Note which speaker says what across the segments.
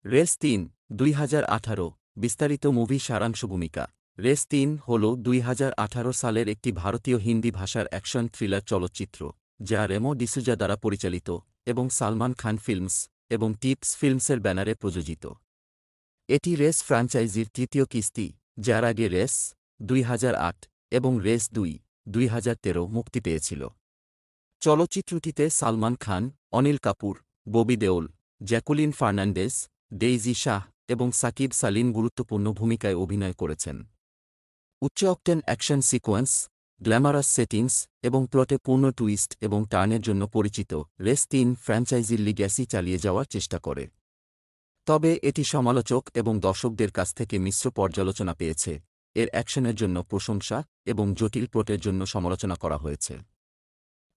Speaker 1: Race ৩ ২০১৮ বিস্তারিত movie সারাংশ ভূমিকা রেস ৩ হল ২০১৮ সালের একটি ভারতীয় হিন্দি ভাষার অ্যাকশন থ্রিলার চলচ্চিত্র যা রেমো ডিসুজা দ্বারা পরিচালিত এবং সালমান খান ফিল্মস এবং টিপস ফিল্মসের ব্যানারে প্রযোজিত। এটি রেস ফ্র্যাঞ্চাইজির তৃতীয় কিস্তি, যার আগে রেস ২০০৮ এবং রেস ২ ২০১৩ মুক্তি পেয়েছিল। চলচ্চিত্রটিতে সালমান খান, অনিল কাপুর, ববি দেওল, জ্যাকুলিন ফার্নান্ডেজ, ডেইজি শাহ এবং সাকিব সালিম গুরুত্বপূর্ণ ভূমিকায় অভিনয় করেছেন। উচ্চ octane action sequence, glamorous settings এবং প্লটে পূর্ণ টুইস্ট এবং টার্নের জন্য পরিচিত রেস ৩ ফ্র্যাঞ্চাইজির লিগ্যাসি চালিয়ে যাওয়ার চেষ্টা করে। তবে এটি সমালোচক এবং দর্শকদের কাছ থেকে মিশ্র পর্যালোচনা পেয়েছে। এর অ্যাকশনের জন্য প্রশংসা এবং জটিল প্লটের জন্য সমালোচনা করা হয়েছে।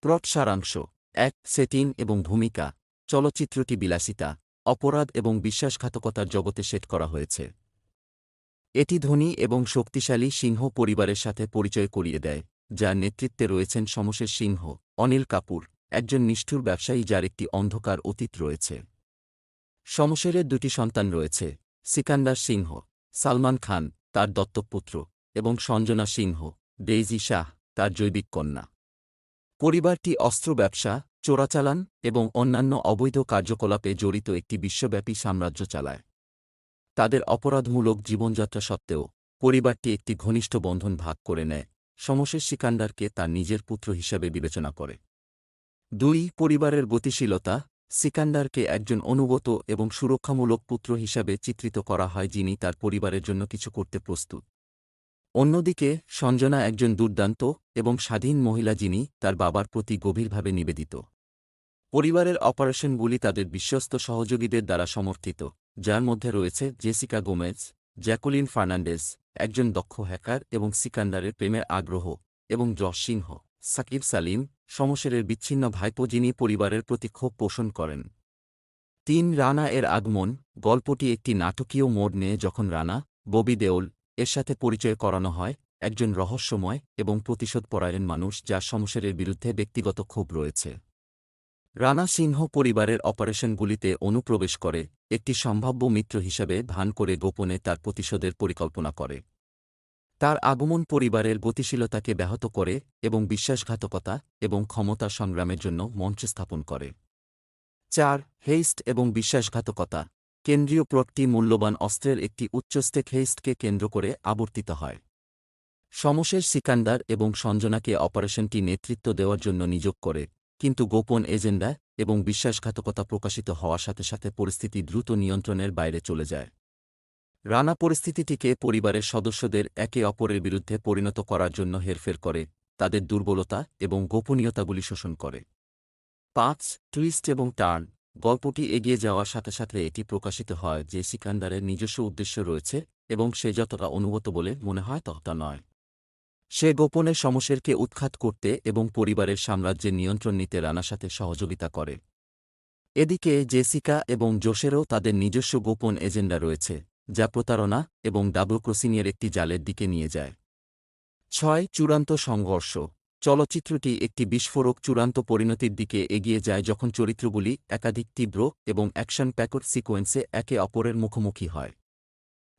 Speaker 1: প্লট সারাংশ ১. সেটিং এবং ভূমিকা চলচ্চিত্রটি বিলাসিতা, অপরাধ এবং বিশ্বাসঘাতকতার জগতে সেট করা হয়েছে। এটি ধনী এবং শক্তিশালী সিংহ পরিবারের সাথে পরিচয় করিয়ে দেয়, যার নেতৃত্বে রয়েছেন শমশের সিংহ, অনিল কাপুর, একজন নিষ্ঠুর ব্যবসায়ী যার একটি অন্ধকার অতীত রয়েছে। শমশেরের দুটি সন্তান রয়েছে, সিকান্দার সিংহ, সালমান খান, তার দত্তকপুত্র, এবং সঞ্জনা সিংহ, ডেইজি শাহ, তার জৈবিক কন্যা। পরিবারটি অস্ত্র ব্যবসা, চোরাচালান এবং অন্যান্য অবৈধ কার্যকলাপে জড়িত একটি বিশ্বব্যাপী সাম্রাজ্য চালায়। তাদের অপরাধমূলক জীবনযাত্রা সত্ত্বেও পরিবারটি একটি ঘনিষ্ঠ বন্ধন ভাগ করে নেয়, শমশের সিকান্দারকে তার নিজের পুত্র হিসাবে বিবেচনা করে। ২. পরিবারের গতিশীলতা সিকান্দারকে একজন অনুগত এবং সুরক্ষামূলক পুত্র হিসাবে চিত্রিত করা হয় যিনি তার পরিবারের জন্য কিছু করতে প্রস্তুত। অন্যদিকে সঞ্জনা একজন দুর্দান্ত এবং স্বাধীন মহিলা যিনি তার বাবার প্রতি গভীরভাবে নিবেদিত। পরিবারের অপারেশনগুলি তাদের বিশ্বস্ত সহযোগীদের দ্বারা সমর্থিত, যার মধ্যে রয়েছে জেসিকা গোমেজ, জ্যাকুলিন ফার্নান্ডেজ, একজন দক্ষ হ্যাকার এবং সিকান্দারের প্রেমের আগ্রহ, এবং যশ সিংহ, সাকিব সালিম, শমশেরের বিচ্ছিন্ন ভাইপো যিনি পরিবারের প্রতি ক্ষোভ পোষণ করেন। ৩. রানা এর আগমন গল্পটি একটি নাটকীয় মোড় নেয় যখন রানা, ববি দেওল এর সাথে পরিচয় করানো হয়, একজন রহস্যময় এবং প্রতিশোধপরায়ণ মানুষ যার শমশেরের বিরুদ্ধে ব্যক্তিগত ক্ষোভ রয়েছে। রানা সিংহ পরিবারের অপারেশনগুলিতে অনুপ্রবেশ করে, একটি সম্ভাব্য মিত্র হিসাবে ভান করে গোপনে তার প্রতিশোধের পরিকল্পনা করে। তার আগমন পরিবারের গতিশীলতাকে ব্যাহত করে এবং বিশ্বাসঘাতকতা এবং ক্ষমতা সংগ্রামের জন্য মঞ্চ স্থাপন করে। ৪. হেইস্ট এবং বিশ্বাসঘাতকতা কেন্দ্রীয় প্লটটি মূল্যবান অস্ত্রের একটি উচ্চস্টেক হেইস্টকে কেন্দ্র করে আবর্তিত হয়। শমশের সিকান্দার এবং সঞ্জনাকে অপারেশনটি নেতৃত্ব দেওয়ার জন্য নিয়োগ করে, কিন্তু গোপন এজেন্ডা এবং বিশ্বাসঘাতকতা প্রকাশিত হওয়ার সাথে সাথে পরিস্থিতি দ্রুত নিয়ন্ত্রণের বাইরে চলে যায়। রানা পরিস্থিতিটিকে পরিবারের সদস্যদের একে অপরের বিরুদ্ধে পরিণত করার জন্য হেরফের করে, তাদের দুর্বলতা এবং গোপনীয়তাগুলি শোষণ করে। ৫. টুইস্ট এবং টার্ন গল্পটি এগিয়ে যাওয়ার সাথে সাথে এটি প্রকাশিত হয় যে সিকান্দারের নিজস্ব উদ্দেশ্য রয়েছে এবং সে যতটা অনুগত বলে মনে হয় ততটা নয়। সে গোপনে শমশেরকে উৎখাত করতে এবং পরিবারের সাম্রাজ্যের নিয়ন্ত্রণ নিতে রানার সাথে সহযোগিতা করে। এদিকে জেসিকা এবং জোশেরও তাদের নিজস্ব গোপন এজেন্ডা রয়েছে, যা প্রতারণা এবং ডাবল ক্রসিংয়ের একটি জালের দিকে নিয়ে যায়। ৬. চূড়ান্ত সংঘর্ষ চলচ্চিত্রটি একটি বিস্ফোরক চূড়ান্ত পরিণতির দিকে এগিয়ে যায় যখন চরিত্রগুলি একাধিক তীব্র এবং অ্যাকশন প্যাকড সিকোয়েন্সে একে অপরের মুখোমুখি হয়।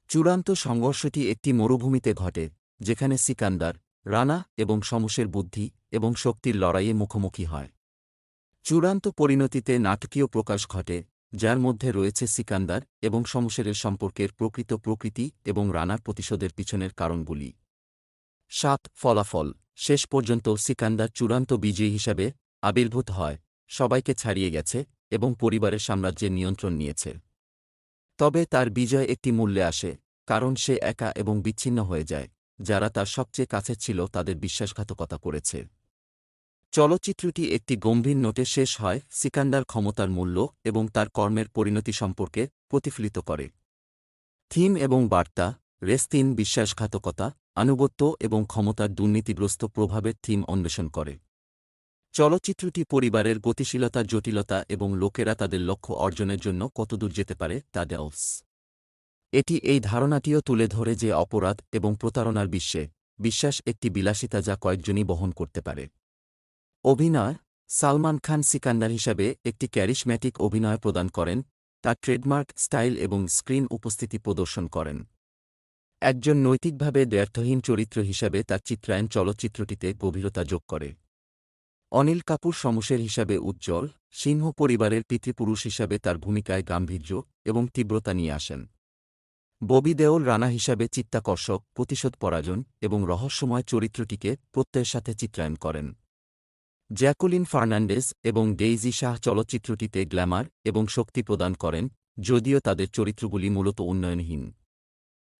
Speaker 1: চূড়ান্ত সংঘর্ষটি একটি মরুভূমিতে ঘটে, যেখানে সিকান্দার, রানা এবং শমশের বুদ্ধি এবং শক্তির লড়াইয়ে মুখোমুখি হয়। চূড়ান্ত পরিণতিতে নাটকীয় প্রকাশ ঘটে, যার মধ্যে রয়েছে সিকান্দার এবং শমশেরের সম্পর্কের প্রকৃত প্রকৃতি এবং রানার প্রতিশোধের পিছনের কারণগুলি। ৭. ফলাফল শেষ পর্যন্ত সিকান্দার চূড়ান্ত বিজয়ী হিসাবে আবির্ভূত হয়, সবাইকে ছাড়িয়ে গেছে এবং পরিবারের সাম্রাজ্যের নিয়ন্ত্রণ নিয়েছে। তবে তার বিজয় একটি মূল্যে আসে, কারণ সে একা এবং বিচ্ছিন্ন হয়ে যায়, যারা তার সবচেয়ে কাছে ছিল তাদের বিশ্বাসঘাতকতা করেছে। চলচ্চিত্রটি একটি গম্ভীর নোটে শেষ হয়, সিকান্দার ক্ষমতার মূল্য এবং তার কর্মের পরিণতি সম্পর্কে প্রতিফলিত করে। থিম এবং বার্তা রেস ৩ বিশ্বাসঘাতকতা, আনুগত্য এবং ক্ষমতার দুর্নীতিগ্রস্ত প্রভাবের থিম অন্বেষণ করে। চলচ্চিত্রটি পরিবারের গতিশীলতা, জটিলতা এবং লোকেরা তাদের লক্ষ্য অর্জনের জন্য কতদূর যেতে পারে তা দেওস। এটি এই ধারণাটিও তুলে ধরে যে অপরাধ এবং প্রতারণার বিশ্বে বিশ্বাস একটি বিলাসিতা যা কয়েকজনই বহন করতে পারে। অভিনয় সালমান খান সিকান্দার হিসাবে একটি ক্যারিশম্যাটিক অভিনয় প্রদান করেন, তার ট্রেডমার্ক স্টাইল এবং স্ক্রিন উপস্থিতি প্রদর্শন করেন। একজন নৈতিকভাবে দ্ব্যর্থহীন চরিত্র হিসাবে তার চিত্রায়ন চলচ্চিত্রটিতে গভীরতা যোগ করে। অনিল কাপুর শমশের হিসাবে উজ্জ্বল, সিংহ পরিবারের পিতৃপুরুষ হিসাবে তার ভূমিকায় গাম্ভীর্য এবং তীব্রতা নিয়ে আসেন। ববি দেওল রানা হিসাবে চিত্তাকর্ষক, প্রতিশোধ পরায়ণ এবং রহস্যময় চরিত্রটিকে প্রত্যয়ের সাথে চিত্রায়ন করেন। জ্যাকুলিন ফার্নান্ডেজ এবং ডেইজি শাহ চলচ্চিত্রটিতে গ্ল্যামার এবং শক্তি প্রদান করেন, যদিও তাদের চরিত্রগুলি মূলত উন্নয়নহীন।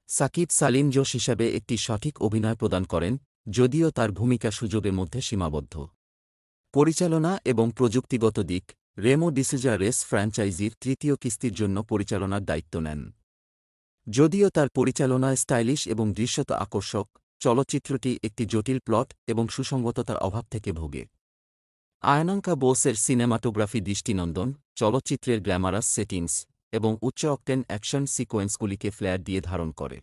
Speaker 1: সাকিব সালিম জোশ হিসাবে একটি সঠিক অভিনয় প্রদান করেন, যদিও তার ভূমিকা সুযোগের মধ্যে সীমাবদ্ধ। পরিচালনা এবং প্রযুক্তিগত দিক, রেমো ডিসুজা রেস ফ্র্যাঞ্চাইজির তৃতীয় কিস্তির জন্য পরিচালনার দায়িত্ব নেন। যদিও তার পরিচালনায় স্টাইলিশ এবং দৃশ্যত আকর্ষক, চলচ্চিত্রটি একটি জটিল প্লট এবং সুসংগততার অভাব থেকে ভোগে। আয়নাঙ্কা বোসের সিনেমাটোগ্রাফি দৃষ্টিনন্দন, চলচ্চিত্রের গ্ল্যামারাস সেটিংস এবং উচ্চ অকটেন অ্যাকশন সিকোয়েন্সগুলিকে ফ্লেয়ার দিয়ে ধারণ করে।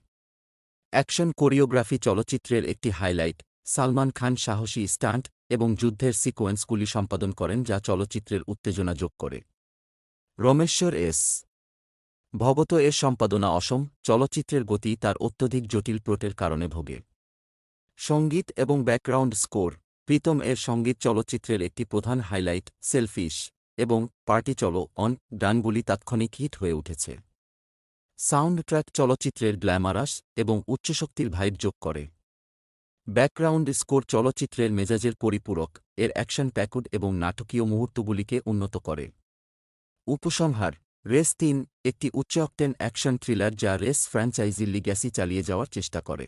Speaker 1: অ্যাকশন কোরিওগ্রাফি চলচ্চিত্রের একটি হাইলাইট, সালমান খান সাহসী স্টান্ট এবং যুদ্ধের সিকোয়েন্সগুলি সম্পাদন করেন যা চলচ্চিত্রের উত্তেজনা যোগ করে। রমেশ্বর এস. ভগত এর সম্পাদনা অসম, চলচ্চিত্রের গতি তার অত্যধিক জটিল প্লটের কারণে ভোগে। সঙ্গীত এবং ব্যাকগ্রাউন্ড স্কোর, প্রীতম এর সঙ্গীত চলচ্চিত্রের একটি প্রধান হাইলাইট, সেলফিশ এবং পার্টি চলো অন গানগুলি তাৎক্ষণিক হিট হয়ে উঠেছে। সাউন্ড ট্র্যাক চলচ্চিত্রের গ্ল্যামারাস এবং উচ্চশক্তির ভাইব যোগ করে। ব্যাকগ্রাউন্ড স্কোর চলচ্চিত্রের মেজাজের পরিপূরক, এর অ্যাকশন প্যাকুড এবং নাটকীয় মুহূর্তগুলিকে উন্নত করে। উপসংহার, রেস ৩ একটি উচ্চ অকটেন অ্যাকশন থ্রিলার যা রেস ফ্র্যাঞ্চাইজির লিগ্যাসি চালিয়ে যাওয়ার চেষ্টা করে।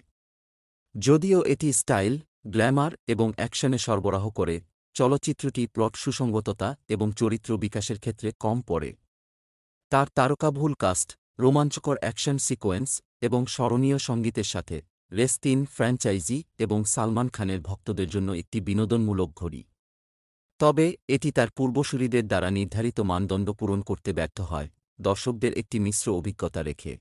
Speaker 1: যদিও এটি স্টাইল, গ্ল্যামার এবং অ্যাকশনে সরবরাহ করে, চলচ্চিত্রটি প্লট সুসংগততা এবং চরিত্র বিকাশের ক্ষেত্রে কম পড়ে। তার তারকাবহুল কাস্ট, রোমাঞ্চকর অ্যাকশন সিকোয়েন্স এবং স্মরণীয় সঙ্গীতের সাথে, রেস ৩ ফ্র্যাঞ্চাইজি এবং সালমান খানের ভক্তদের জন্য একটি বিনোদনমূলক ঘড়ি। তবে এটি তার পূর্বসূরিদের দ্বারা নির্ধারিত মানদণ্ড পূরণ করতে ব্যর্থ হয়, দর্শকদের একটি মিশ্র অভিজ্ঞতা রেখে।